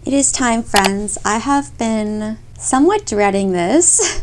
It is time, friends. I have been somewhat dreading this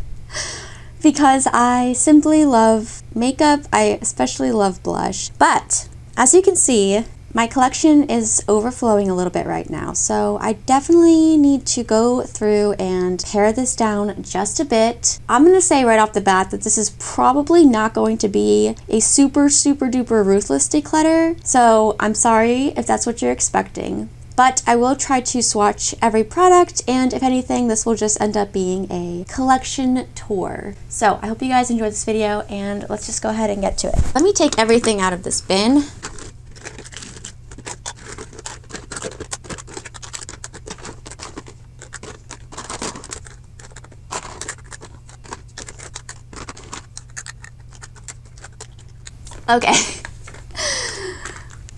because I simply love makeup. I especially love blush. But as you can see, my collection is overflowing a little bit right now. So I definitely need to go through and pare this down just a bit. I'm going to say right off the bat that this is probably not going to be a super duper ruthless declutter. So I'm sorry if that's what you're expecting. But I will try to swatch every product, and if anything, this will just end up being a collection tour. So I hope you guys enjoyed this video, and let's just go ahead and get to it. Let me take everything out of this bin. Okay.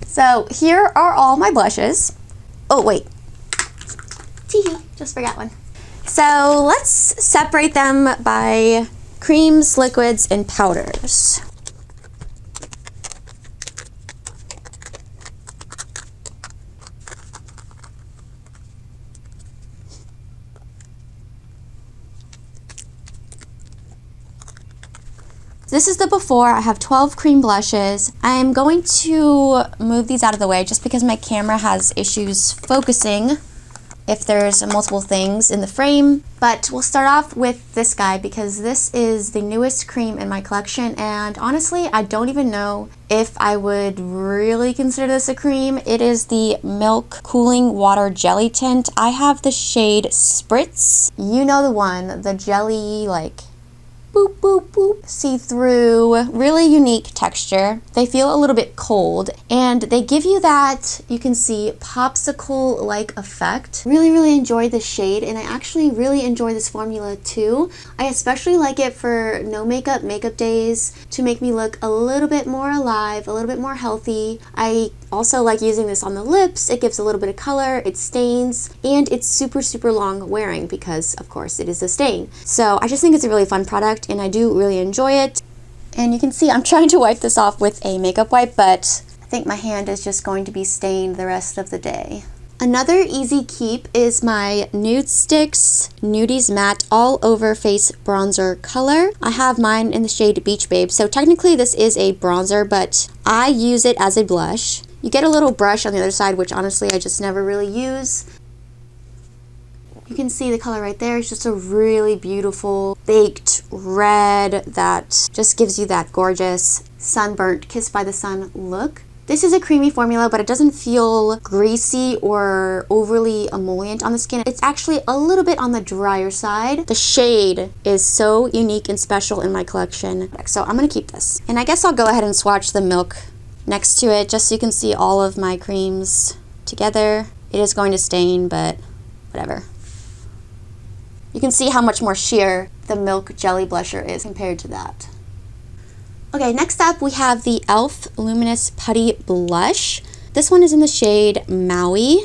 So here are all my blushes. Oh, wait. Tee-hee, just forgot one. So let's separate them by creams, liquids, and powders. This is the before. I have 12 cream blushes. I am going to move these out of the way just because my camera has issues focusing if there's multiple things in the frame. But we'll start off with this guy because this is the newest cream in my collection, and honestly, I don't even know if I would really consider this a cream. It is the Milk Cooling Water Jelly Tint. I have the shade Spritz. You know the one, the jelly, like boop, boop, boop, see-through, really unique texture. They feel a little bit cold, and they give you that, you can see, popsicle-like effect. Really enjoy this shade, and I actually really enjoy this formula too. I especially like it for no makeup days to make me look a little bit more alive, a little bit more healthy. I also like using this on the lips. It gives a little bit of color, it stains, and it's super long wearing because, of course, it is a stain. So I just think it's a really fun product, and I do really enjoy it. And you can see I'm trying to wipe this off with a makeup wipe, but I think my hand is just going to be stained the rest of the day. Another easy keep is my nudestix Nudies Matte All Over Face Bronzer color. I have mine in the shade Beach Babe, so technically this is a bronzer, but I use it as a blush. You get a little brush on the other side, which honestly I just never really use. You can see the color right there. It's just a really beautiful baked red that just gives you that gorgeous sunburnt kissed by the sun look. This is a creamy formula, but it doesn't feel greasy or overly emollient on the skin. It's actually a little bit on the drier side. The shade is so unique and special in my collection, so I'm gonna keep this. And I guess I'll go ahead and swatch the milk next to it just so you can see all of my creams together. It is going to stain, but whatever. You can see how much more sheer the Milk Jelly Blusher is compared to that. Okay, next up we have the e.l.f. Luminous Putty Blush. This one is in the shade Maui.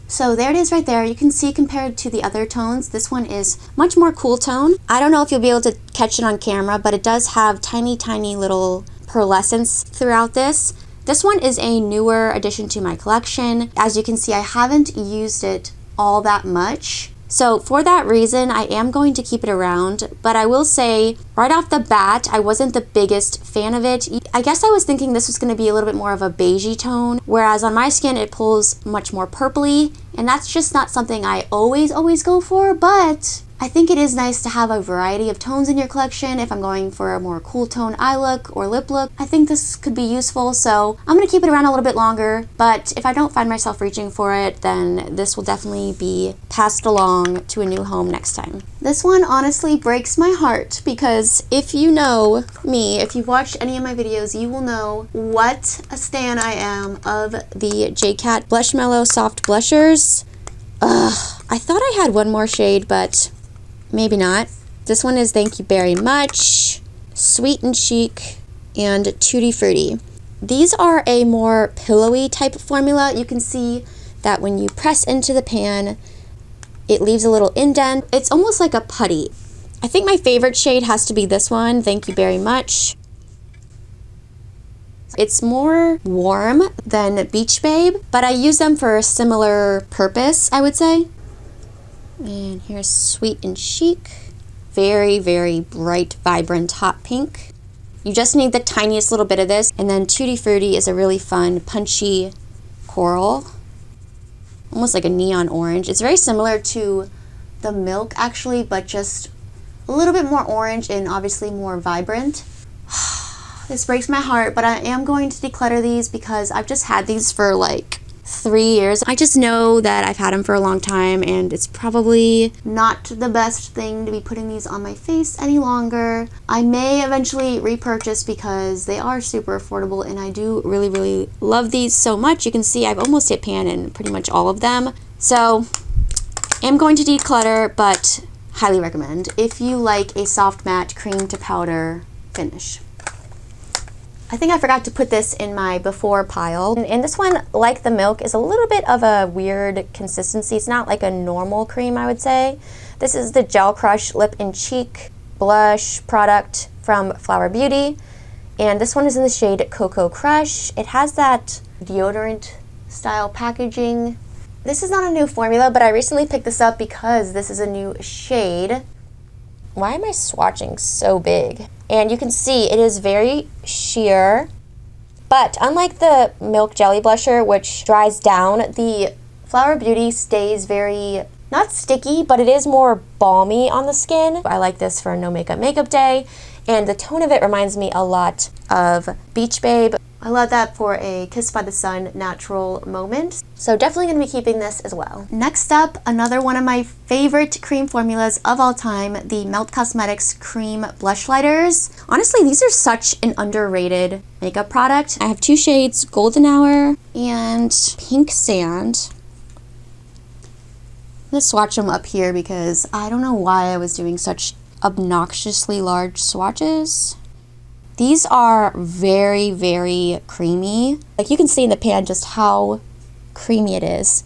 So there it is right there. You can see compared to the other tones, this one is much more cool tone. I don't know if you'll be able to catch it on camera, but it does have tiny little pearlescence throughout this. This one is a newer addition to my collection. As you can see, I haven't used it all that much. So for that reason, I am going to keep it around, but I will say right off the bat, I wasn't the biggest fan of it. I guess I was thinking this was going to be a little bit more of a beigey tone, whereas on my skin, it pulls much more purpley, and that's just not something I always go for, but I think it is nice to have a variety of tones in your collection. If I'm going for a more cool tone eye look or lip look, I think this could be useful, so I'm going to keep it around a little bit longer, but if I don't find myself reaching for it, then this will definitely be passed along to a new home next time. This one honestly breaks my heart because if you know me, if you've watched any of my videos, you will know what a stan I am of the JCat Blushmallow Soft Blushers. I thought I had one more shade, but maybe not. This one is Thank You Very Much, Sweet and Chic, and Tutti Frutti. These are a more pillowy type of formula. You can see that when you press into the pan, it leaves a little indent. It's almost like a putty. I think my favorite shade has to be this one, Thank You Very Much. It's more warm than Beach Babe, but I use them for a similar purpose, I would say. And here's Sweet and Chic. Very, very bright, vibrant hot pink. You just need the tiniest little bit of this. And then Tutti Frutti is a really fun, punchy coral. Almost like a neon orange. It's very similar to the Milk, actually, but just a little bit more orange and obviously more vibrant. This breaks my heart, but I am going to declutter these because I've just had these for like 3 years. I just know that I've had them for a long time, and it's probably not the best thing to be putting these on my face any longer. I may eventually repurchase because they are super affordable, and I do really, really love these so much. You can see I've almost hit pan in pretty much all of them. So I'm going to declutter, but highly recommend if you like a soft matte cream to powder finish. I think I forgot to put this in my before pile. And this one, like the Milk, is a little bit of a weird consistency. It's not like a normal cream, I would say. This is the Gel Crush Lip and Cheek blush product from Flower Beauty. And this one is in the shade Coco Crush. It has that deodorant style packaging. This is not a new formula, but I recently picked this up because this is a new shade. Why am I swatching so big? And you can see it is very sheer, but unlike the Milk Jelly Blusher, which dries down, the Flower Beauty stays very, not sticky, but it is more balmy on the skin. I like this for a no makeup day, and the tone of it reminds me a lot of Beach Babe. I love that for a Kiss by the Sun natural moment. So definitely going to be keeping this as well. Next up, another one of my favorite cream formulas of all time, the Melt Cosmetics Cream Blush Lighters. Honestly, these are such an underrated makeup product. I have two shades, Golden Hour and Pink Sand. I'm going to swatch them up here because I don't know why I was doing such obnoxiously large swatches. These are very, very creamy. Like you can see in the pan just how creamy it is.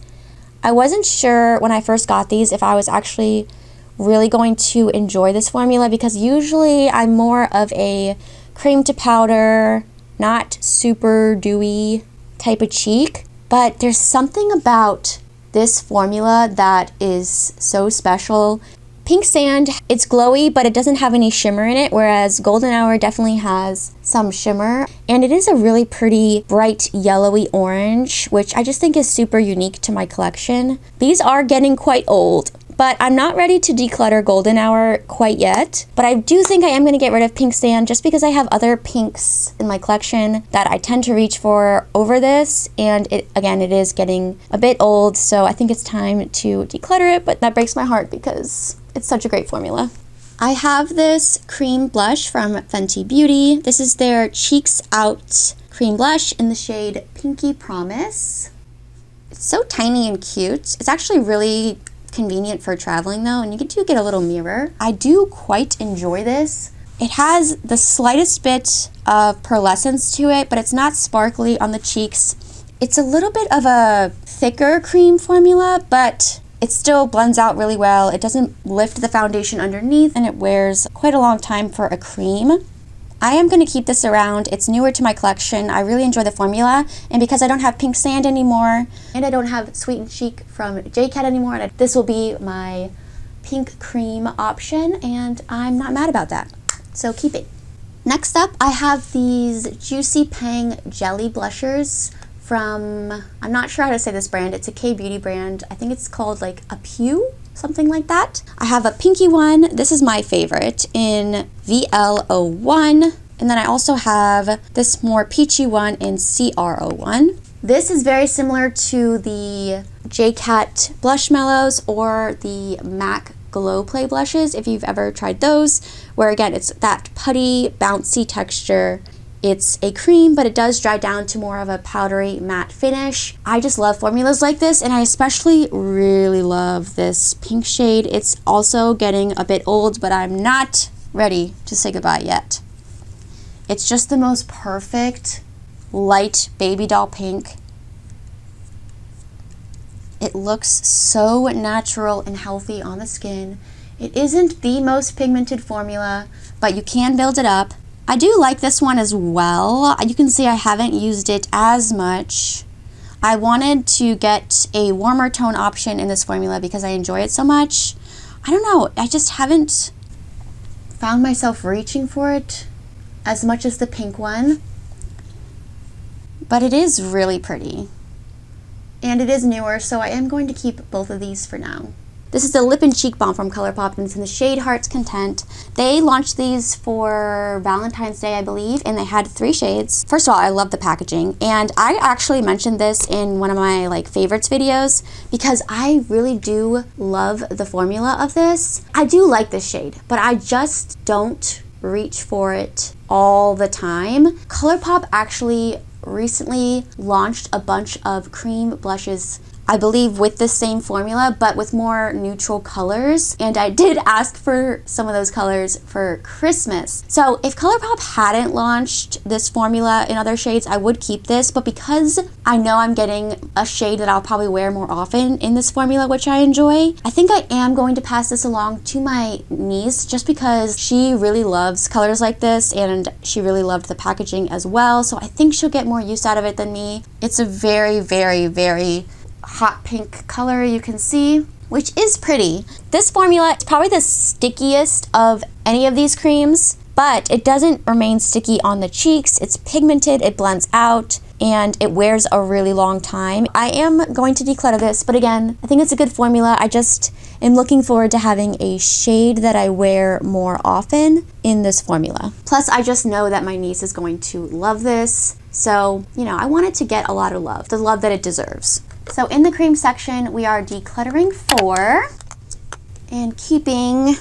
I wasn't sure when I first got these if I was actually really going to enjoy this formula because usually I'm more of a cream to powder, not super dewy type of cheek. But there's something about this formula that is so special. Pink Sand, it's glowy, but it doesn't have any shimmer in it, whereas Golden Hour definitely has some shimmer. And it is a really pretty bright yellowy orange, which I just think is super unique to my collection. These are getting quite old, but I'm not ready to declutter Golden Hour quite yet. But I do think I am going to get rid of Pink Sand just because I have other pinks in my collection that I tend to reach for over this. And it is getting a bit old, so I think it's time to declutter it, but that breaks my heart because it's such a great formula. I have this cream blush from Fenty Beauty. This is their Cheeks Out cream blush in the shade Pinky Promise. It's so tiny and cute. It's actually really convenient for traveling though, and you do get a little mirror. I do quite enjoy this. It has the slightest bit of pearlescence to it, but it's not sparkly on the cheeks. It's a little bit of a thicker cream formula, but it still blends out really well. It doesn't lift the foundation underneath, and it wears quite a long time for a cream. I am going to keep this around. It's newer to my collection. I really enjoy the formula, and because I don't have Pink Sand anymore, and I don't have Sweet and Chic from JCat anymore, this will be my pink cream option, and I'm not mad about that. So keep it. Next up, I have these Juicy Pang Jelly Blushers from, I'm not sure how to say this brand. It's a K-beauty brand. I think it's called like a Pew, something like that. I have a pinky one. This is my favorite in VL01. And then I also have this more peachy one in CR01. This is very similar to the JCat Blush Mellows or the MAC Glow Play blushes, if you've ever tried those, where again, it's that putty, bouncy texture. It's a cream, but it does dry down to more of a powdery matte finish. I just love formulas like this, and I especially really love this pink shade. It's also getting a bit old, but I'm not ready to say goodbye yet. It's just the most perfect light baby doll pink. It looks so natural and healthy on the skin. It isn't the most pigmented formula, but you can build it up. I do like this one as well. You can see I haven't used it as much. I wanted to get a warmer tone option in this formula because I enjoy it so much. I don't know, I just haven't found myself reaching for it as much as the pink one. But it is really pretty. And it is newer, so I am going to keep both of these for now. This is the Lip and Cheek Balm from Colourpop, and it's in the shade Heart's Content. They launched these for Valentine's Day, I believe, and they had 3 shades. First of all, I love the packaging, and I actually mentioned this in one of my favorites videos because I really do love the formula of this. I do like this shade, but I just don't reach for it all the time. Colourpop actually recently launched a bunch of cream blushes, I believe with the same formula but with more neutral colors, and I did ask for some of those colors for Christmas. So if Colourpop hadn't launched this formula in other shades, I would keep this, but because I know I'm getting a shade that I'll probably wear more often in this formula, which I enjoy, I think I am going to pass this along to my niece just because she really loves colors like this and she really loved the packaging as well, so I think she'll get more use out of it than me. It's a very, very, very hot pink color, you can see, which is pretty. This formula is probably the stickiest of any of these creams, but it doesn't remain sticky on the cheeks. It's pigmented, it blends out, and it wears a really long time. I am going to declutter this, but again, I think it's a good formula. I just am looking forward to having a shade that I wear more often in this formula. Plus, I just know that my niece is going to love this, so, you know, I want it to get a lot of love, the love that it deserves. So in the cream section, we are decluttering 4 and keeping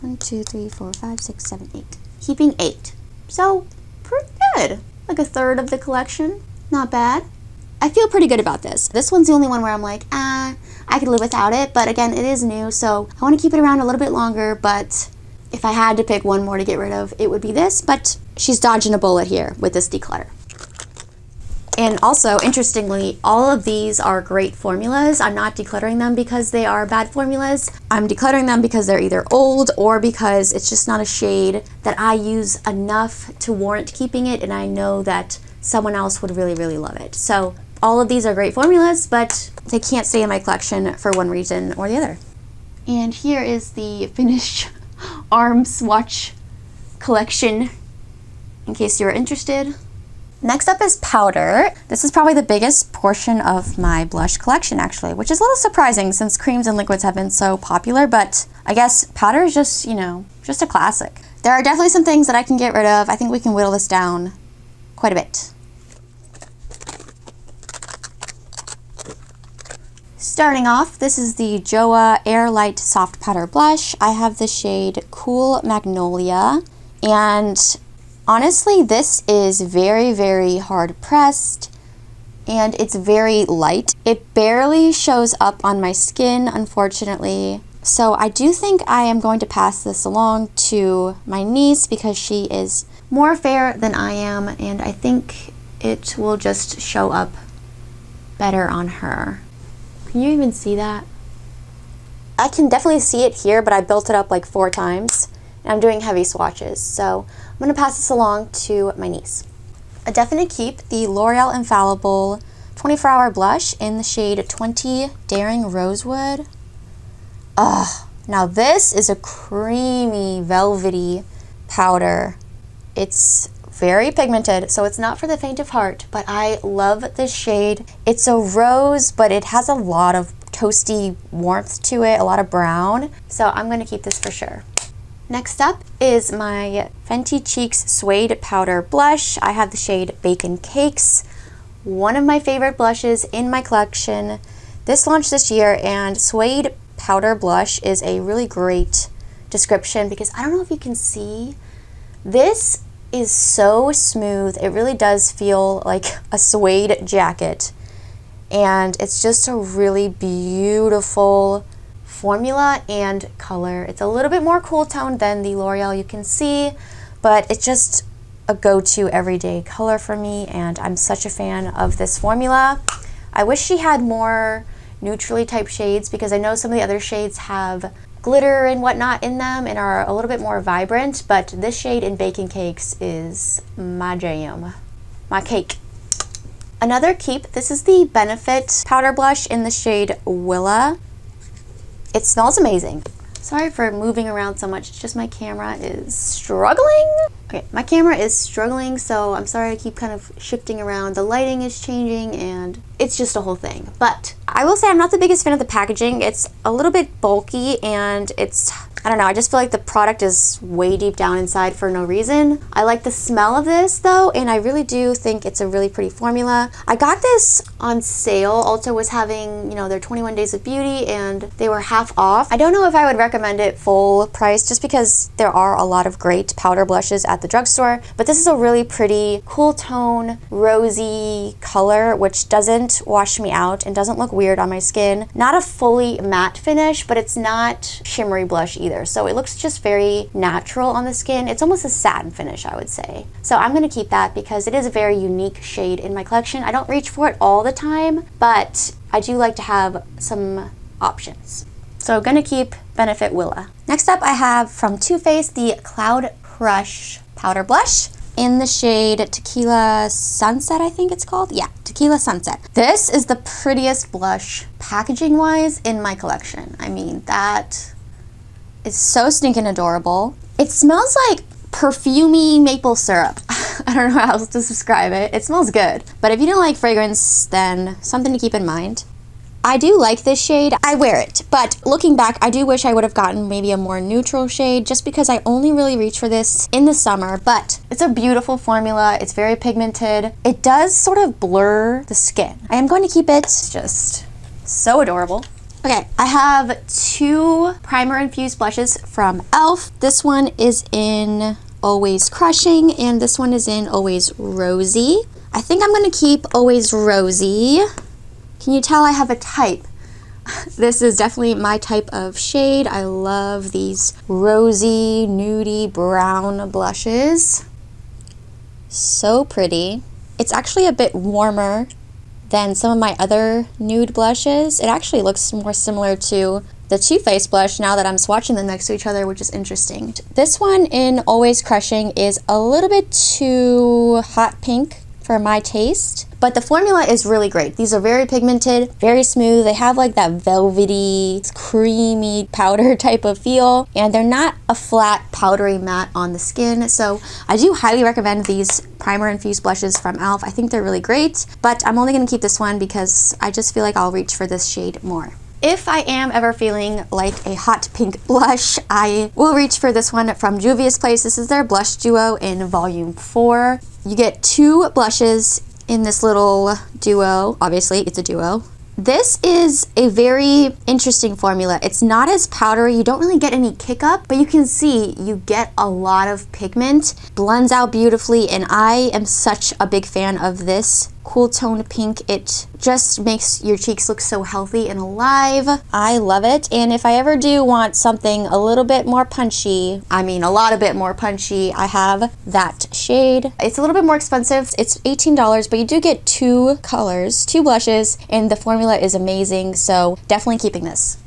1, 2, 3, 4, 5, 6, 7, 8. Keeping 8. So pretty good. Like a third of the collection. Not bad. I feel pretty good about this. This one's the only one where I'm like, I could live without it. But again, it is new, so I want to keep it around a little bit longer. But if I had to pick one more to get rid of, it would be this. But she's dodging a bullet here with this declutter. And also, interestingly, all of these are great formulas. I'm not decluttering them because they are bad formulas. I'm decluttering them because they're either old or because it's just not a shade that I use enough to warrant keeping it, and I know that someone else would really, really love it. So all of these are great formulas, but they can't stay in my collection for one reason or the other. And here is the finished arm swatch collection, in case you're interested. Next up is powder. This is probably the biggest portion of my blush collection actually, which is a little surprising since creams and liquids have been so popular, but I guess powder is just, you know, just a classic. There are definitely some things that I can get rid of. I think we can whittle this down quite a bit. Starting off, this is the Joah Air Light Soft Powder Blush. I have the shade Cool Magnolia, and honestly, this is very, very hard pressed and it's very light. It barely shows up on my skin, unfortunately. So I do think I am going to pass this along to my niece because she is more fair than I am, and I think it will just show up better on her. Can you even see that? I can definitely see it here, but I built it up like 4 times. And I'm doing heavy swatches, so I'm going to pass this along to my niece. A definite keep, the L'Oreal Infallible 24-Hour Blush in the shade 20 Daring Rosewood. Now this is a creamy, velvety powder. It's very pigmented, so it's not for the faint of heart, but I love this shade. It's a rose, but it has a lot of toasty warmth to it, a lot of brown, so I'm going to keep this for sure. Next up is my Fenty Cheeks Suede Powder Blush. I have the shade Bacon Cakes, one of my favorite blushes in my collection. This launched this year, and Suede Powder Blush is a really great description because I don't know if you can see. This is so smooth. It really does feel like a suede jacket, and it's just a really beautiful formula and color. It's a little bit more cool toned than the L'Oreal, you can see, but it's just a go-to everyday color for me, and I'm such a fan of this formula. I wish she had more neutrally type shades because I know some of the other shades have glitter and whatnot in them and are a little bit more vibrant, but this shade in Baking Cakes is my jam, my cake. Another keep, this is the Benefit powder blush in the shade Willa. It smells amazing. Sorry for moving around so much, it's just my camera is struggling. Okay, my camera is struggling, so I'm sorry I keep kind of shifting around. The lighting is changing and it's just a whole thing. But I will say I'm not the biggest fan of the packaging. It's a little bit bulky and it's, I don't know, I just feel like the product is way deep down inside for no reason. I like the smell of this though, and I really do think it's a really pretty formula. I got this on sale. Ulta was having, you know, their 21 Days of Beauty and they were half off. I don't know if I would recommend it full price just because there are a lot of great powder blushes at the drugstore, but this is a really pretty cool tone, rosy color, which doesn't wash me out and doesn't look weird on my skin. Not a fully matte finish, but it's not shimmery blush either. So it looks just very natural on the skin. It's almost a satin finish, I would say. So I'm gonna keep that because it is a very unique shade in my collection. I don't reach for it all the time, but I do like to have some options. So I'm gonna keep Benefit Willa. Next up I have from Too Faced the Cloud Crush powder blush in the shade Tequila Sunset, I think it's called. Yeah, Tequila Sunset. This is the prettiest blush packaging wise in my collection. I mean, that is so stinking adorable. It smells like perfumey maple syrup. I don't know how else to describe it. It smells good. But if you don't like fragrance, then something to keep in mind. I do like this shade. I wear it, but looking back, I do wish I would have gotten maybe a more neutral shade just because I only really reach for this in the summer, but it's a beautiful formula. It's very pigmented. It does sort of blur the skin. I am going to keep it. It's just so adorable. Okay, I have two primer infused blushes from e.l.f. This one is in Always Crushing and this one is in Always Rosy. I think I'm going to keep Always Rosy. Can you tell I have a type? This is definitely my type of shade. I love these rosy, nudie, brown blushes. So pretty. It's actually a bit warmer than some of my other nude blushes. It actually looks more similar to the Too Faced blush now that I'm swatching them next to each other, which is interesting. This one in Always Crushing is a little bit too hot pink for my taste, but the formula is really great. These are very pigmented, very smooth. They have like that velvety, creamy powder type of feel, and they're not a flat powdery matte on the skin. So I do highly recommend these primer infused blushes from e.l.f. I think they're really great, but I'm only gonna keep this one because I just feel like I'll reach for this shade more. If I am ever feeling like a hot pink blush, I will reach for this one from Juvia's Place. This is their blush duo in volume 4. You get two blushes in this little duo. Obviously, it's a duo. This is a very interesting formula. It's not as powdery. You don't really get any kick up, but you can see you get a lot of pigment. Blends out beautifully, and I am such a big fan of this cool toned pink. It just makes your cheeks look so healthy and alive. I love it. And if I ever do want something a little bit more punchy, I mean a lot of bit more punchy, I have that shade. It's a little bit more expensive. It's $18, but you do get two colors, two blushes, and the formula is amazing. So definitely keeping this.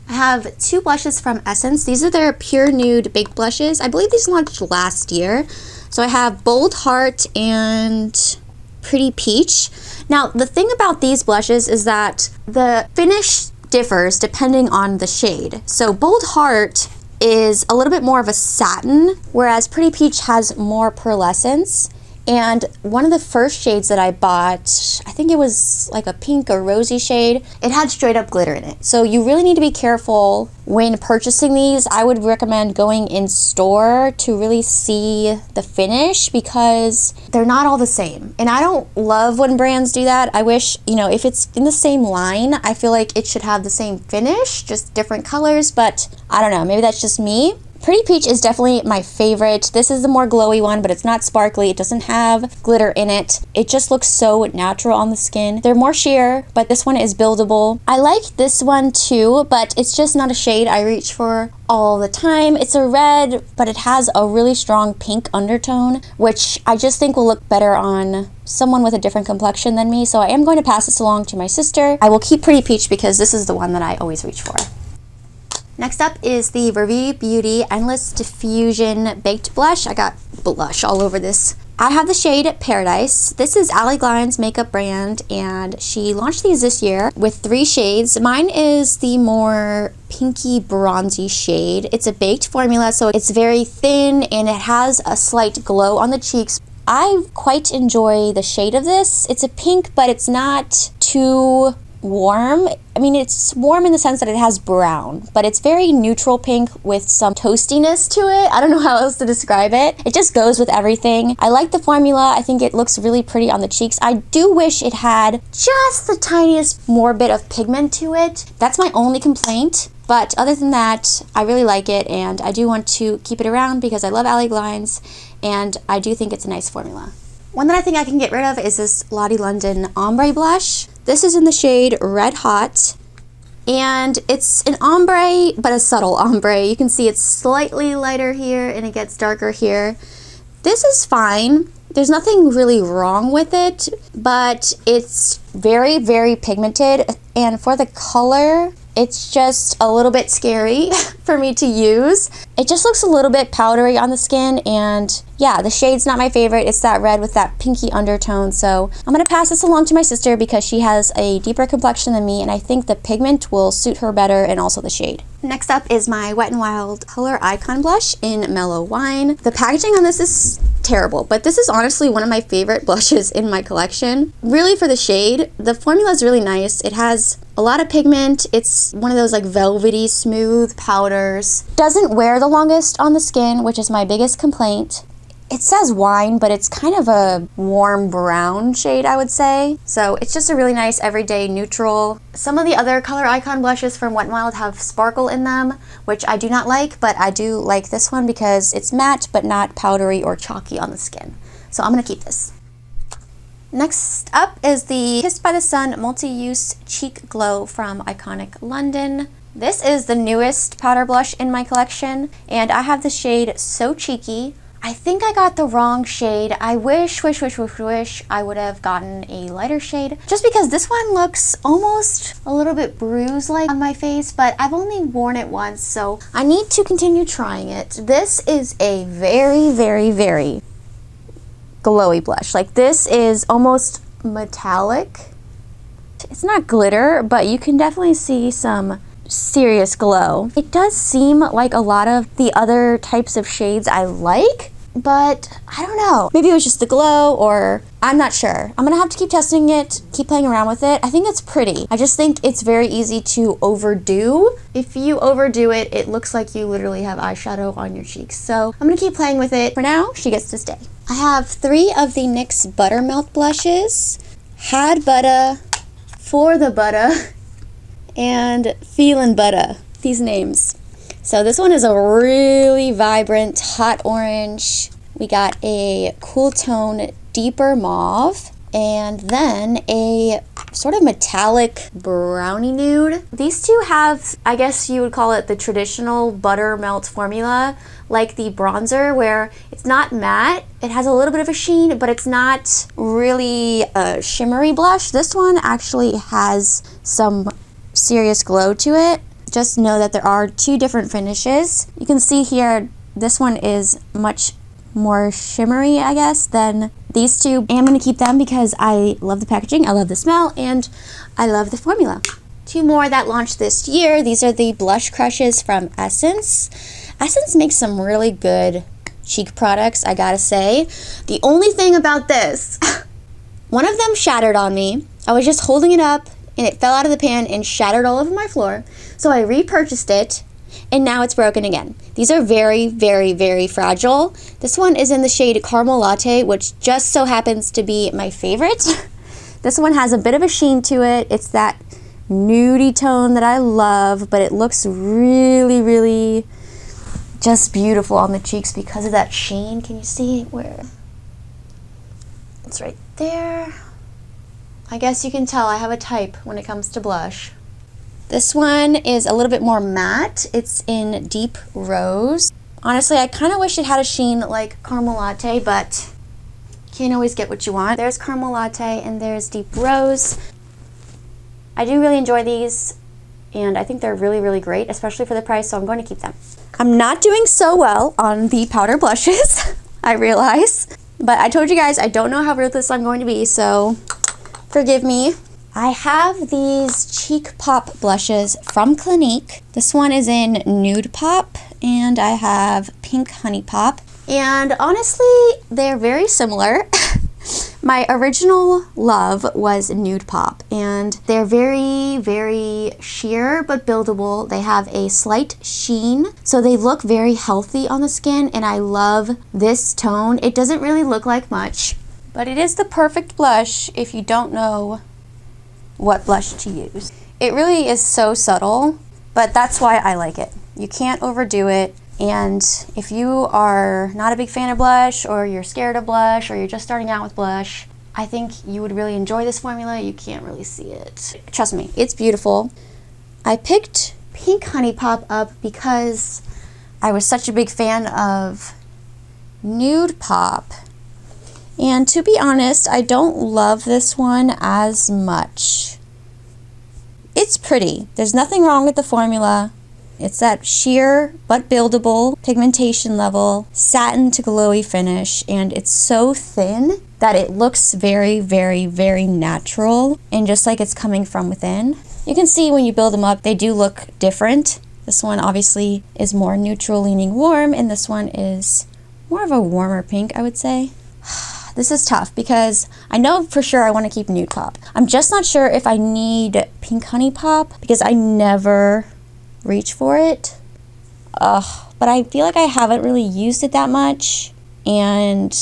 I have two blushes from Essence. These are their Pure Nude Baked Blushes. I believe these launched last year. So I have Bold Heart and Pretty Peach. Now, the thing about these blushes is that the finish differs depending on the shade. So Bold Heart is a little bit more of a satin, whereas Pretty Peach has more pearlescence. And one of the first shades that I bought, I think it was like a pink or rosy shade, it had straight up glitter in it. So you really need to be careful when purchasing these. I would recommend going in store to really see the finish because they're not all the same. And I don't love when brands do that. I wish, you know, if it's in the same line, I feel like it should have the same finish, just different colors, but I don't know, maybe that's just me. Pretty Peach is definitely my favorite. This is the more glowy one, but it's not sparkly. It doesn't have glitter in it. It just looks so natural on the skin. They're more sheer, but this one is buildable. I like this one too, but it's just not a shade I reach for all the time. It's a red, but it has a really strong pink undertone, which I just think will look better on someone with a different complexion than me. So I am going to pass this along to my sister. I will keep Pretty Peach because this is the one that I always reach for. Next up is the Review Beauty Endless Diffusion Baked Blush. I got blush all over this. I have the shade Paradise. This is Ali Glein's makeup brand, and she launched these this year with 3 shades. Mine is the more pinky bronzy shade. It's a baked formula, so it's very thin and it has a slight glow on the cheeks. I quite enjoy the shade of this. It's a pink, but it's not too warm. I mean, it's warm in the sense that it has brown, but it's very neutral pink with some toastiness to it. I don't know how else to describe it. It just goes with everything. I like the formula. I think it looks really pretty on the cheeks. I do wish it had just the tiniest more bit of pigment to it. That's my only complaint. But other than that, I really like it, and I do want to keep it around because I love Ali Glein's, and I do think it's a nice formula. One that I think I can get rid of is this Lottie London Ombre Blush. This is in the shade Red Hot, and it's an ombre, but a subtle ombre. You can see it's slightly lighter here, and it gets darker here. This is fine. There's nothing really wrong with it, but it's very, very pigmented, and for the color, it's just a little bit scary for me to use. It just looks a little bit powdery on the skin, and yeah, the shade's not my favorite. It's that red with that pinky undertone, so I'm gonna pass this along to my sister because she has a deeper complexion than me, and I think the pigment will suit her better, and also the shade. Next up is my Wet n Wild Color Icon Blush in Mellow Wine. The packaging on this is terrible, but this is honestly one of my favorite blushes in my collection. Really for the shade, the formula is really nice. It has a lot of pigment. It's one of those like velvety smooth powders. Doesn't wear the longest on the skin, which is my biggest complaint. It says wine, but it's kind of a warm brown shade, I would say. So it's just a really nice everyday neutral. Some of the other Color Icon blushes from Wet n Wild have sparkle in them, which I do not like, but I do like this one because it's matte but not powdery or chalky on the skin. So I'm gonna keep this. Next up is the Kissed by the Sun Multi-Use Cheek Glow from Iconic London. This is the newest powder blush in my collection, and I have the shade So Cheeky. I think I got the wrong shade. I wish I would have gotten a lighter shade, just because this one looks almost a little bit bruise-like on my face, but I've only worn it once, so I need to continue trying it. This is a very, very, very glowy blush. Like, this is almost metallic. It's not glitter, but you can definitely see some serious glow. It does seem like a lot of the other types of shades I like, but I don't know. Maybe it was just the glow, or I'm not sure. I'm gonna have to keep testing it, keep playing around with it. I think it's pretty. I just think it's very easy to overdo. If you overdo it, it looks like you literally have eyeshadow on your cheeks. So I'm gonna keep playing with it. For now, she gets to stay. I have 3 of the NYX Buttermelt blushes. Had Butter, For the Butter, and Feelin' Butter. These names. So this one is a really vibrant hot orange. We got a cool tone deeper mauve, and then a sort of metallic brownie nude. These two have, I guess you would call it the traditional buttermelt formula, like the bronzer, where it's not matte. It has a little bit of a sheen, but it's not really a shimmery blush. This one actually has some serious glow to it. Just know that there are 2 different finishes. You can see here, this one is much more shimmery, I guess, than these two. And I'm gonna keep them because I love the packaging, I love the smell, and I love the formula. 2 more that launched this year. These are the Blush Crushes from Essence. Essence makes some really good cheek products, I gotta say. The only thing about this, one of them shattered on me. I was just holding it up, and it fell out of the pan and shattered all over my floor. So I repurchased it, and now it's broken again. These are very, very, very fragile. This one is in the shade Caramel Latte, which just so happens to be my favorite. This one has a bit of a sheen to it. It's that nudie tone that I love, but it looks really, really just beautiful on the cheeks because of that sheen. Can you see where? It's right there. I guess you can tell I have a type when it comes to blush. This one is a little bit more matte. It's in Deep Rose. Honestly, I kind of wish it had a sheen like Caramel Latte, but can't always get what you want. There's Caramel Latte and there's Deep Rose. I do really enjoy these, and I think they're really, really great, especially for the price, so I'm going to keep them. I'm not doing so well on the powder blushes, I realize, but I told you guys I don't know how ruthless I'm going to be, so forgive me. I have these Cheek Pop blushes from Clinique. This one is in Nude Pop, and I have Pink Honey Pop, and honestly, they're very similar. My original love was Nude Pop, and they're very, very sheer but buildable. They have a slight sheen, so they look very healthy on the skin, and I love this tone. It doesn't really look like much, but it is the perfect blush if you don't know what blush to use. It really is so subtle, but that's why I like it. You can't overdo it. And if you are not a big fan of blush, or you're scared of blush, or you're just starting out with blush, I think you would really enjoy this formula. You can't really see it. Trust me, it's beautiful. I picked Pink Honey Pop up because I was such a big fan of Nude Pop. And to be honest, I don't love this one as much. It's pretty. There's nothing wrong with the formula. It's that sheer but buildable pigmentation level, satin to glowy finish, and it's so thin that it looks very, very, very natural and just like it's coming from within. You can see when you build them up, they do look different. This one obviously is more neutral leaning warm, and this one is more of a warmer pink, I would say. This is tough because I know for sure I want to keep Nude Pop. I'm just not sure if I need Pink Honey Pop because I never reach for it. But I feel like I haven't really used it that much, and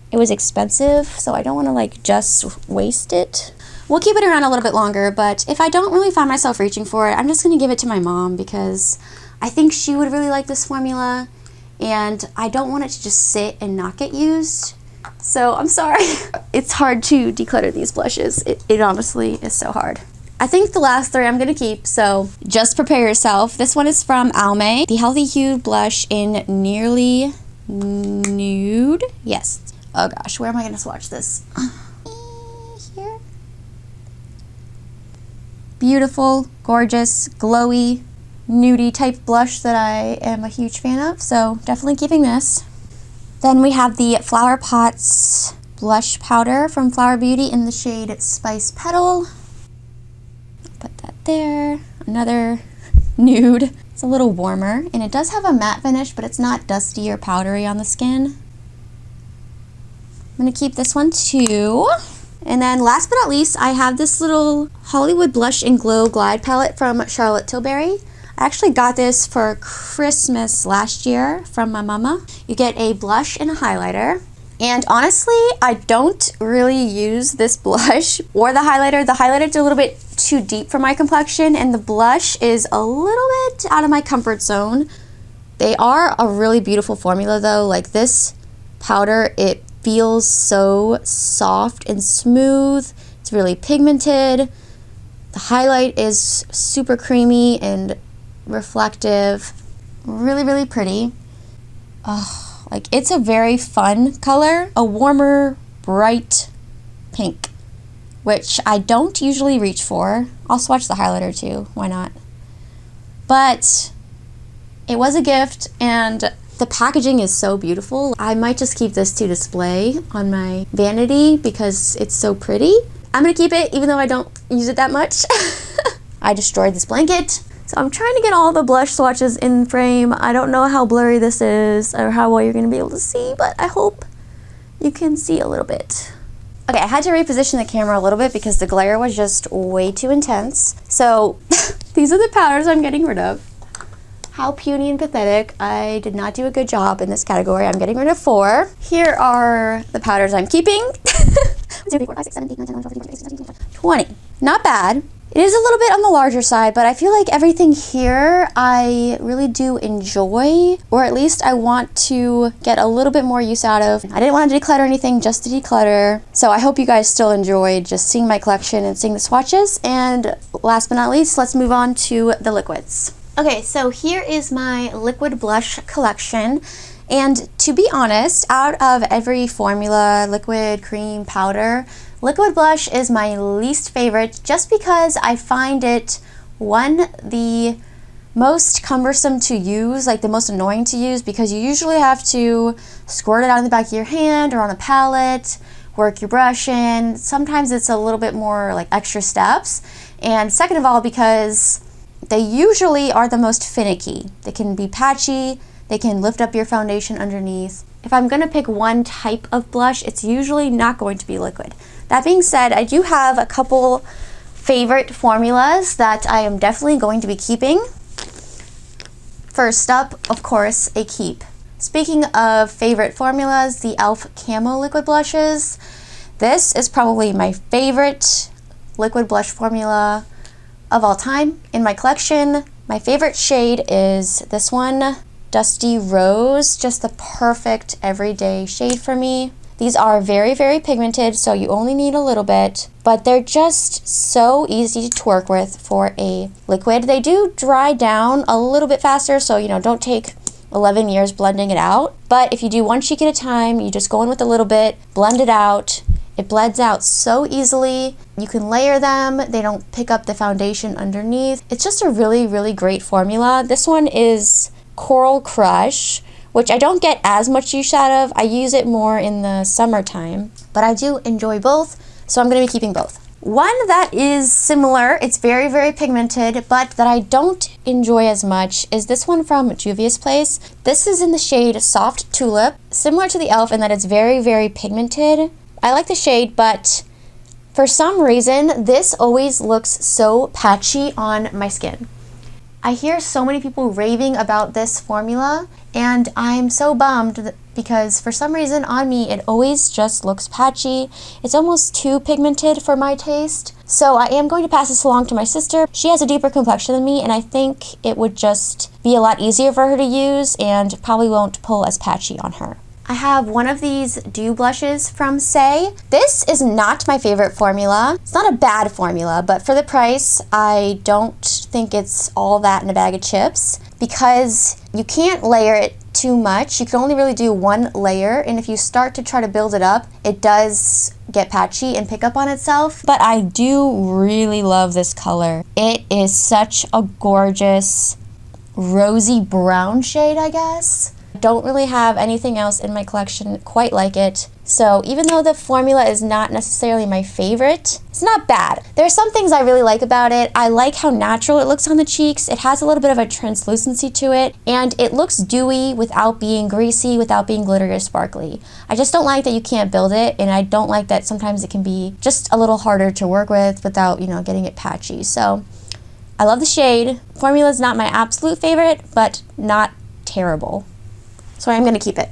it was expensive, so I don't want to like just waste it. We'll keep it around a little bit longer, but if I don't really find myself reaching for it, I'm just going to give it to my mom because I think she would really like this formula, and I don't want it to just sit and not get used. So I'm sorry. It's hard to declutter these blushes. It honestly is so hard. I think the last three I'm going to keep, so just prepare yourself. This one is from Almay, the Healthy Hued Blush in Nearly Nude. Yes. Oh gosh, where am I going to swatch this? Here. Beautiful, gorgeous, glowy, nudie type blush that I am a huge fan of, so definitely keeping this. Then we have the Flower Pots blush powder from Flower Beauty in the shade Spice Petal. Put that there. Another nude. It's a little warmer, and it does have a matte finish, but it's not dusty or powdery on the skin. I'm going to keep this one too. And then last but not least, I have this little Hollywood Blush and Glow Glide palette from Charlotte Tilbury. I actually got this for Christmas last year from my mama. You get a blush and a highlighter. And honestly, I don't really use this blush or the highlighter. The highlighter's a little bit too deep for my complexion, and the blush is a little bit out of my comfort zone. They are a really beautiful formula though. Like this powder, it feels so soft and smooth. It's really pigmented. The highlight is super creamy and reflective. Really, really pretty. Like it's a very fun color, a warmer, bright pink, which I don't usually reach for. I'll swatch the highlighter too, why not? But it was a gift, and the packaging is so beautiful. I might just keep this to display on my vanity because it's so pretty. I'm gonna keep it even though I don't use it that much. I destroyed this blanket. So I'm trying to get all the blush swatches in frame. I don't know how blurry this is or how well you're going to be able to see, but I hope you can see a little bit. Okay, I had to reposition the camera a little bit because the glare was just way too intense. So these are the powders I'm getting rid of. How puny and pathetic. I did not do a good job in this category. I'm getting rid of 4. Here are the powders I'm keeping. 20. Not bad. It is a little bit on the larger side, but I feel like everything here I really do enjoy, or at least I want to get a little bit more use out of. I didn't want to declutter anything just to declutter, so I hope you guys still enjoyed just seeing my collection and seeing the swatches. And last but not least, let's move on to the liquids. Okay, so here is my liquid blush collection. And to be honest, out of every formula, liquid, cream, powder, liquid blush is my least favorite just because I find it One, the most cumbersome to use, like the most annoying to use, because you usually have to squirt it out in the back of your hand or on a palette, work your brush in. Sometimes it's a little bit more like extra steps. And second of all, because they usually are the most finicky. They can be patchy, they can lift up your foundation underneath. If I'm gonna pick one type of blush, it's usually not going to be liquid. That being said, I do have a couple favorite formulas that I am definitely going to be keeping. First up, of course, a keep. Speaking of favorite formulas, the e.l.f. Camo liquid blushes. This is probably my favorite liquid blush formula of all time in my collection. My favorite shade is this one, Dusty Rose, just the perfect everyday shade for me. These are very, very pigmented, so you only need a little bit, but they're just so easy to work with for a liquid. They do dry down a little bit faster, so don't take 11 years blending it out. But if you do one cheek at a time, you just go in with a little bit, blend it out. It blends out so easily. You can layer them. They don't pick up the foundation underneath. It's just a really, really great formula. This one is Coral Crush, which I don't get as much use out of. I use it more in the summertime, but I do enjoy both, so I'm gonna be keeping both. One that is similar, it's very, very pigmented, but that I don't enjoy as much is this one from Juvia's Place. This is in the shade Soft Tulip, similar to the e.l.f. in that it's very, very pigmented. I like the shade, but for some reason, this always looks so patchy on my skin. I hear so many people raving about this formula, and I'm so bummed because for some reason on me it always just looks patchy. It's almost too pigmented for my taste. So I am going to pass this along to my sister. She has a deeper complexion than me, and I think it would just be a lot easier for her to use and probably won't pull as patchy on her. I have one of these dew blushes from Say. This is not my favorite formula. It's not a bad formula, but for the price, I don't think it's all that in a bag of chips because you can't layer it too much. You can only really do one layer, and if you start to try to build it up, it does get patchy and pick up on itself. But I do really love this color. It is such a gorgeous rosy brown shade, I guess. Don't really have anything else in my collection quite like it. So even though the formula is not necessarily my favorite, it's not bad. There are some things I really like about it. I like how natural it looks on the cheeks. It has a little bit of a translucency to it, and it looks dewy without being greasy, without being glittery or sparkly. I just don't like that you can't build it, and I don't like that sometimes it can be just a little harder to work with without, getting it patchy. So I love the shade. Formula is not my absolute favorite, but not terrible. So I'm gonna keep it.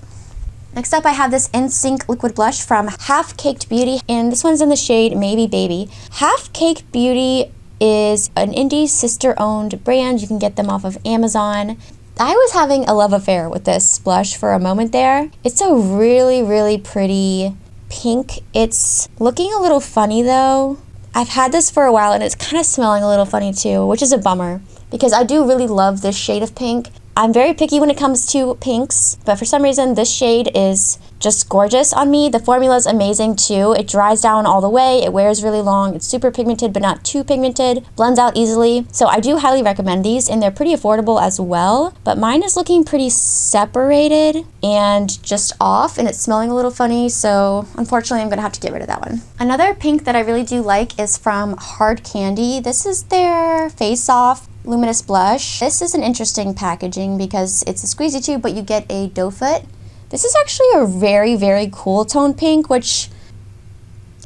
Next up, I have this NSYNC liquid blush from Half Caked Beauty, and this one's in the shade Maybe Baby. Half Caked Beauty is an indie sister-owned brand. You can get them off of Amazon. I was having a love affair with this blush for a moment there. It's a really, really pretty pink. It's looking a little funny though. I've had this for a while and it's kind of smelling a little funny too, which is a bummer because I do really love this shade of pink. I'm very picky when it comes to pinks, but for some reason this shade is just gorgeous on me. The formula is amazing too. It dries down all the way, it wears really long, it's super pigmented but not too pigmented, blends out easily. So I do highly recommend these, and they're pretty affordable as well, but mine is looking pretty separated and just off, and it's smelling a little funny, so unfortunately I'm gonna have to get rid of that one. Another pink that I really do like is from Hard Candy. This is their Face Off Luminous Blush. This is an interesting packaging because it's a squeezy tube, but you get a doe foot. This is actually a very, very cool tone pink, which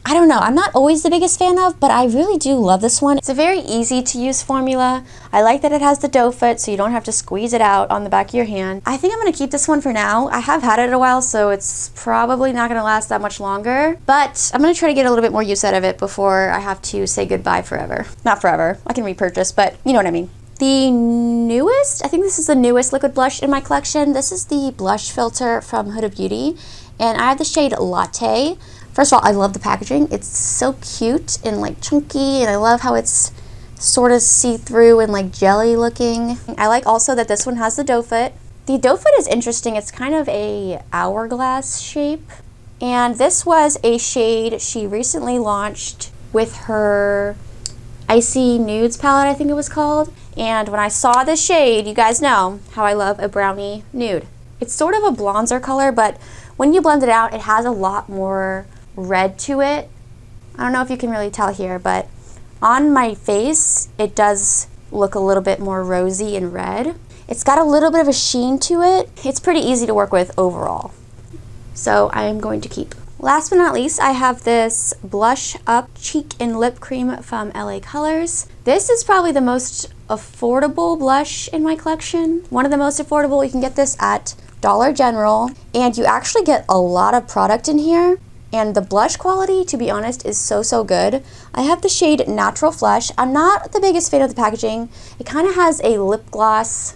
I don't know, I'm not always the biggest fan of, but I really do love this one. It's a very easy to use formula. I like that it has the doe foot, so you don't have to squeeze it out on the back of your hand. I think I'm gonna keep this one for now. I have had it a while, so it's probably not gonna last that much longer, but I'm gonna try to get a little bit more use out of it before I have to say goodbye forever. Not forever, I can repurchase, but you know what I mean. The newest, I think this is the newest liquid blush in my collection. This is the blush filter from Huda Beauty, and I have the shade Latte. First of all, I love the packaging. It's so cute and like chunky, and I love how it's sort of see-through and like jelly looking. I like also that this one has the doe foot. The doe foot is interesting. It's kind of a hourglass shape, and this was a shade she recently launched with her Icy Nudes palette, I think it was called. And when I saw this shade, you guys know how I love a brownie nude. It's sort of a bronzer color, but when you blend it out, it has a lot more red to it. I don't know if you can really tell here, but on my face, it does look a little bit more rosy and red. It's got a little bit of a sheen to it. It's pretty easy to work with overall. So I am going to keep. Last but not least, I have this Blush Up Cheek and Lip Cream from LA Colors. This is probably the most affordable blush in my collection. One of the most affordable. You can get this at Dollar General, and you actually get a lot of product in here. And the blush quality, to be honest, is so good. I have the shade Natural Flush. I'm not the biggest fan of the packaging. It kind of has a lip gloss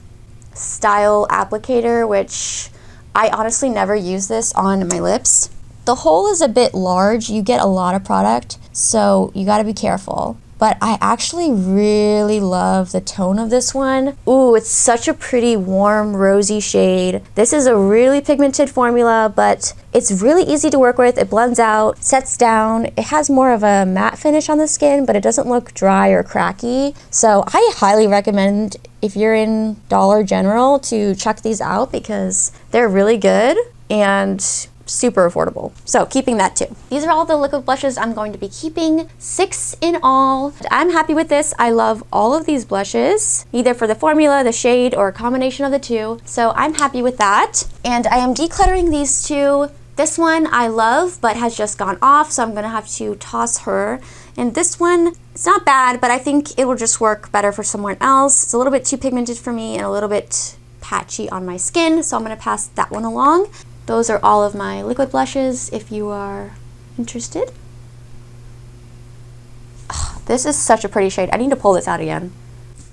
style applicator, which I honestly never use this on my lips. The hole is a bit large. You get a lot of product, so you gotta be careful. But I actually really love the tone of this one. Ooh, it's such a pretty warm rosy shade. This is a really pigmented formula, but it's really easy to work with. It blends out, sets down. It has more of a matte finish on the skin, but it doesn't look dry or cracky. So I highly recommend, if you're in Dollar General, to check these out because they're really good and super affordable. So keeping that too. These are all the liquid blushes I'm going to be keeping, 6 in all. I'm happy with this. I love all of these blushes, either for the formula, the shade, or a combination of the two. So I'm happy with that. And I am decluttering these two. This one I love, but has just gone off, so I'm gonna have to toss her. And this one, it's not bad, but I think it will just work better for someone else. It's a little bit too pigmented for me and a little bit patchy on my skin, so I'm gonna pass that one along. Those are all of my liquid blushes if you are interested. Oh, this is such a pretty shade. I need to pull this out again.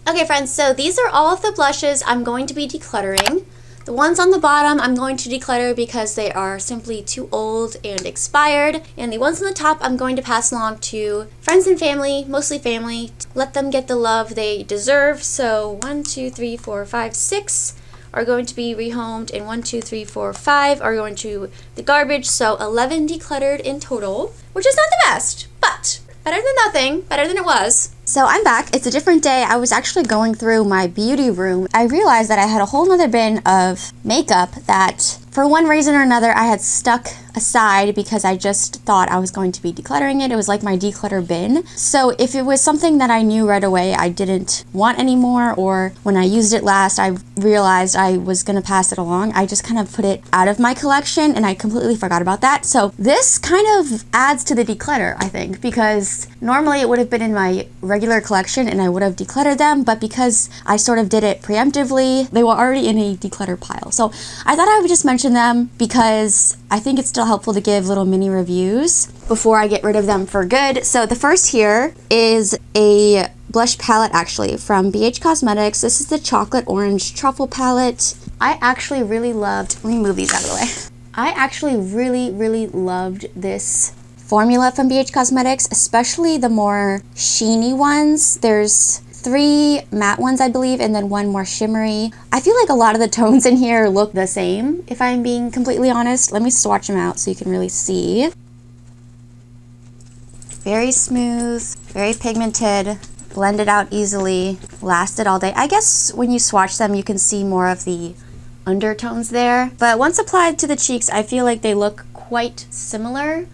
Okay friends, so these are all of the blushes I'm going to be decluttering. The ones on the bottom I'm going to declutter because they are simply too old and expired. And the ones on the top I'm going to pass along to friends and family, mostly family. Let them get the love they deserve. So 1, 2, 3, 4, 5, 6. Are going to be rehomed, and 1, 2, 3, 4, 5 are going to the garbage, so 11 decluttered in total, which is not the best, but better than nothing, better than it was. So I'm back. It's a different day. I was actually going through my beauty room. I realized that I had a whole nother bin of makeup that for one reason or another I had stuck aside because I just thought I was going to be decluttering it. It was like my declutter bin. So if it was something that I knew right away I didn't want anymore, or when I used it last I realized I was gonna pass it along, I just kind of put it out of my collection and I completely forgot about that. So this kind of adds to the declutter, I think, because normally it would have been in my regular collection and I would have decluttered them, but because I sort of did it preemptively, they were already in a declutter pile. So I thought I would just mention them because I think it's still helpful to give little mini reviews before I get rid of them for good. So the first here is a blush palette actually from BH Cosmetics. This is the Chocolate Orange Truffle palette. I actually really loved, let me move these out of the way. I actually really loved this formula from BH Cosmetics, especially the more sheeny ones. There's 3 matte ones, I believe, and then 1 more shimmery. I feel like a lot of the tones in here look the same, if I'm being completely honest. Let me swatch them out so you can really see. Very smooth, very pigmented, blended out easily, lasted all day. I guess when you swatch them, you can see more of the undertones there. But once applied to the cheeks, I feel like they look quite similar.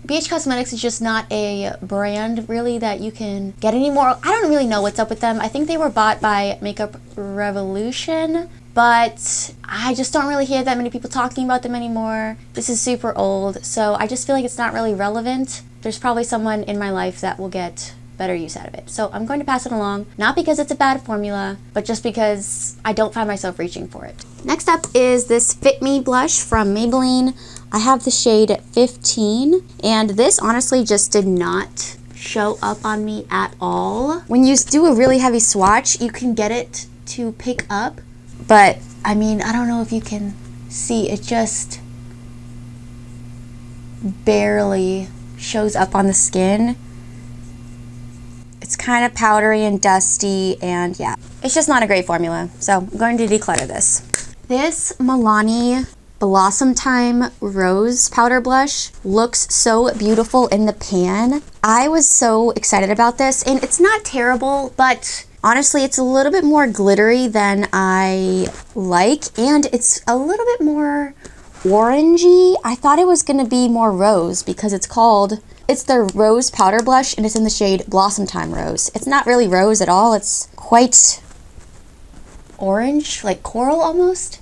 BH Cosmetics is just not a brand really that you can get anymore. I don't really know what's up with them. I think they were bought by Makeup Revolution, but I just don't really hear that many people talking about them anymore. This is super old, so I just feel like it's not really relevant. There's probably someone in my life that will get better use out of it. So I'm going to pass it along, not because it's a bad formula, but just because I don't find myself reaching for it. Next up is this Fit Me blush from Maybelline. I have the shade 15, and this honestly just did not show up on me at all. When you do a really heavy swatch, you can get it to pick up, but I mean, I don't know if you can see, it just barely shows up on the skin. It's kind of powdery and dusty, and yeah, it's just not a great formula. So I'm going to declutter this. This Milani Blossom Time Rose Powder Blush looks so beautiful in the pan. I was so excited about this, and it's not terrible, but honestly, it's a little bit more glittery than I like, and it's a little bit more orangey. I thought it was gonna be more rose because it's the Rose Powder Blush, and it's in the shade Blossom Time Rose. It's not really rose at all. It's quite orange, like coral almost.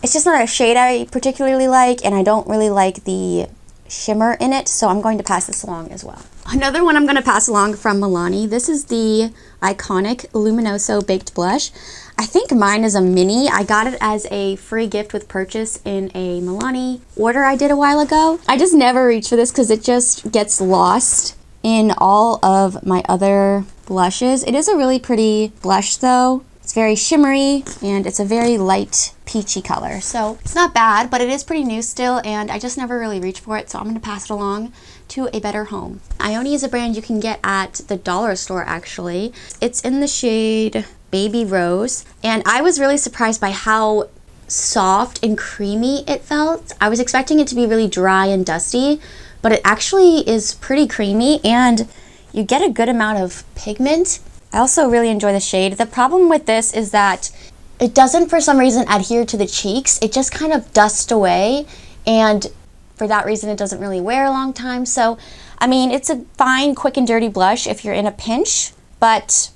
It's just not a shade I particularly like, and I don't really like the shimmer in it, so I'm going to pass this along as well. Another one I'm going to pass along from Milani. This is the iconic Luminoso Baked Blush. I think mine is a mini. I got it as a free gift with purchase in a Milani order I did a while ago. I just never reach for this because it just gets lost in all of my other blushes. It is a really pretty blush though. It's very shimmery, and it's a very light peachy color. So it's not bad, but it is pretty new still, and I just never really reach for it, so I'm going to pass it along to a better home. Ioni is a brand you can get at the dollar store, actually. It's in the shade Baby Rose, and I was really surprised by how soft and creamy it felt. I was expecting it to be really dry and dusty, but it actually is pretty creamy, and you get a good amount of pigment. I also really enjoy the shade. The problem with this is that it doesn't for some reason adhere to the cheeks. It just kind of dusts away, and for that reason it doesn't really wear a long time. So I mean, it's a fine quick and dirty blush if you're in a pinch, but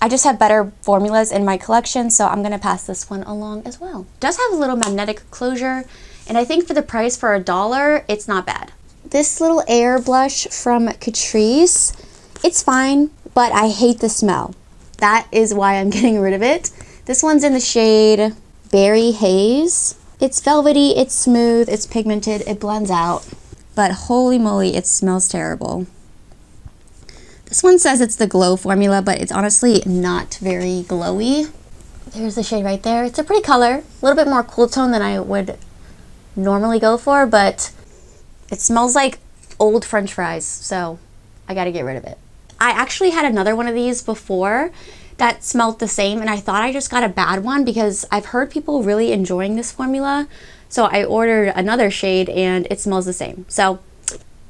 I just have better formulas in my collection, so I'm gonna pass this one along as well. It does have a little magnetic closure, and I think for the price for $1, it's not bad. This little air blush from Catrice, it's fine, but I hate the smell. That is why I'm getting rid of it. This one's in the shade Berry Haze. It's velvety, it's smooth, it's pigmented, it blends out, but holy moly, it smells terrible. This one says it's the Glow formula, but it's honestly not very glowy. There's the shade right there. It's a pretty color, a little bit more cool tone than I would normally go for, but it smells like old French fries, so I gotta get rid of it. I actually had another one of these before that smelled the same, and I thought I just got a bad one because I've heard people really enjoying this formula. So I ordered another shade and it smells the same. So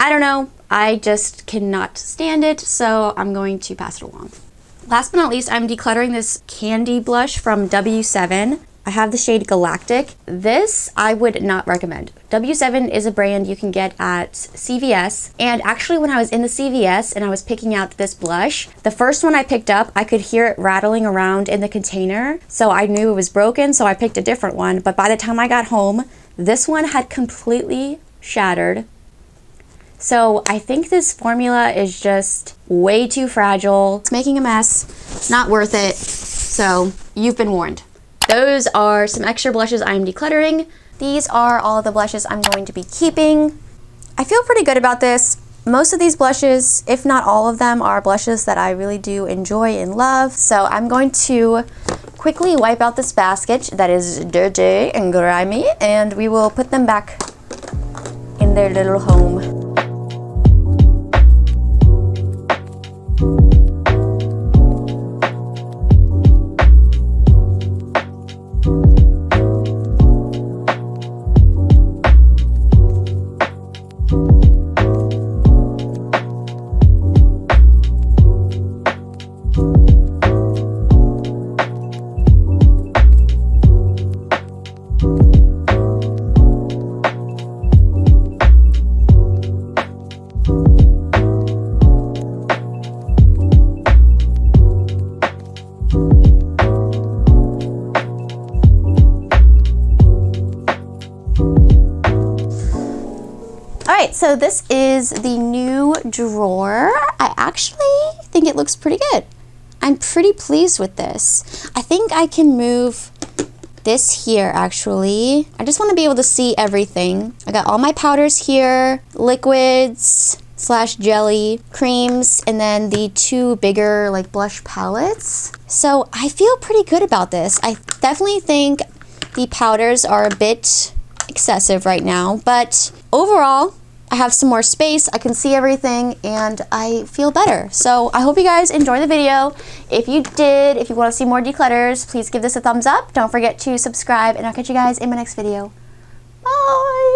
I don't know, I just cannot stand it, so I'm going to pass it along. Last but not least, I'm decluttering this candy blush from W7. I have the shade Galactic. This I would not recommend. W7 is a brand you can get at CVS, and actually when I was in the CVS and I was picking out this blush, the first one I picked up, I could hear it rattling around in the container, so I knew it was broken, so I picked a different one. But by the time I got home, this one had completely shattered. So I think this formula is just way too fragile. It's making a mess. It's not worth it. So you've been warned. Those are some extra blushes I'm decluttering. These are all the blushes I'm going to be keeping. I feel pretty good about this. Most of these blushes, if not all of them, are blushes that I really do enjoy and love. So I'm going to quickly wipe out this basket that is dirty and grimy, and we will put them back in their little home. So this is the new drawer. I actually think it looks pretty good. I'm pretty pleased with this. I think I can move this here actually. I just want to be able to see everything. I got all my powders here, liquids / jelly, creams, and then the two bigger like blush palettes. So I feel pretty good about this. I definitely think the powders are a bit excessive right now, but overall, I have some more space, I can see everything, and I feel better. So I hope you guys enjoyed the video. If you did, if you want to see more declutters, please give this a thumbs up. Don't forget to subscribe, and I'll catch you guys in my next video. Bye!